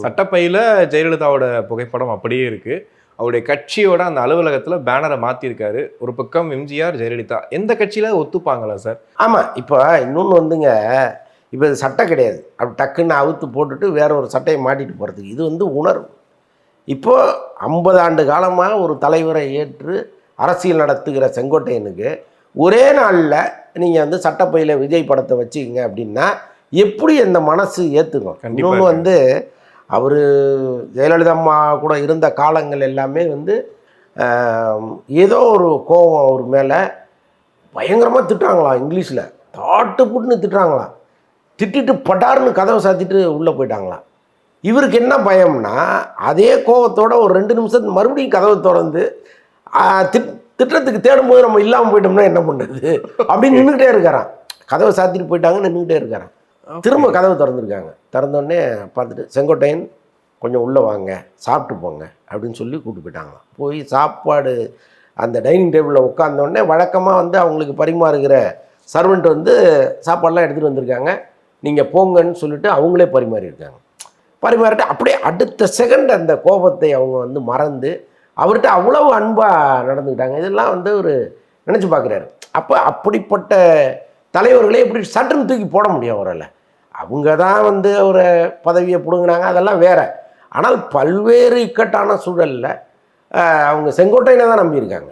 சட்டப்பையில் ஜெயலலிதாவோட புகைப்படம் அப்படியே இருக்கு. அவருடைய கட்சியோட அந்த அலுவலகத்தில் பேனரை மாற்றிருக்காரு. ஒரு பக்கம் எம்ஜிஆர், ஜெயலலிதா. எந்த கட்சியில ஒத்துப்பாங்களா சார்? ஆமாம். இப்போ இன்னொன்று வந்துங்க, இப்போ இது சட்டை கிடையாது. அப்படி டக்குன்னு அவுத்து போட்டுட்டு வேற ஒரு சட்டையை மாட்டிட்டு போகிறதுக்கு. இது வந்து உணர்வு. இப்போது 50 ஆண்டு காலமாக ஒரு தலைவரை ஏற்று அரசியல் நடத்துகிற செங்கோட்டையனுக்கு ஒரே நாளில் நீங்கள் வந்து சட்டப்பையில் விஜய் படத்தை வச்சுக்கிங்க அப்படின்னா எப்படி அந்த மனசு ஏற்றுக்கும்? இன்னொன்று வந்து அவர் ஜெயலலிதா அம்மா கூட இருந்த காலங்கள் எல்லாமே வந்து ஏதோ ஒரு கோபம் அவர் மேலே பயங்கரமாக திட்டுறாங்களாம். இங்கிலீஷில் தாட்டு புட்டுன்னு திட்டுறாங்களாம். திட்டிட்டு பட்டாருன்னு கதவை சாத்திட்டு உள்ளே போயிட்டாங்களாம். இவருக்கு என்ன பயம்னா அதே கோபத்தோட ஒரு 2 நிமிஷத்துக்கு மறுபடியும் கதவை திறந்து திட்டத்துக்கு தேடும்போது நம்ம இல்லாமல் போயிட்டோம்னா என்ன பண்ணுறது அப்படின்னு நின்றுக்கிட்டே இருக்காரான். கதவை சாத்திட்டு போயிட்டாங்கன்னு நின்றுக்கிட்டே இருக்காரான். திரும்ப கதவை திறந்துருக்காங்க. திறந்தோடனே பார்த்துட்டு, செங்கோட்டையன் கொஞ்சம் உள்ளே வாங்க, சாப்பிட்டு போங்க அப்படின்னு சொல்லி கூப்பிட்டு போயிட்டாங்களாம். போய் சாப்பாடு அந்த டைனிங் டேபிளில் உட்காந்தோடனே வழக்கமாக வந்து அவங்களுக்கு பரிமாறுகிற சர்வெண்ட் வந்து சாப்பாடெலாம் எடுத்துகிட்டு வந்திருக்காங்க, நீங்கள் போங்கன்னு சொல்லிட்டு அவங்களே பரிமாறியிருக்காங்க. பரிமாறிட்டு அப்படியே அடுத்த செகண்ட் அந்த கோபத்தை அவங்க வந்து மறந்து அவர்கிட்ட அவ்வளவு அன்பாக நடந்துக்கிட்டாங்க. இதெல்லாம் வந்து ஒரு நினச்சி பார்க்குறாரு. அப்போ அப்படிப்பட்ட தலைவர்களே எப்படி சட்டுன்னு தூக்கி போட முடியும் அவரால்? அவங்க தான் வந்து ஒரு பதவியை பிடுங்கினாங்க, அதெல்லாம் வேற. ஆனால் பல்வேறு இக்கட்டான சூழலில் அவங்க செங்கோட்டையனை தான் நம்பியிருக்காங்க.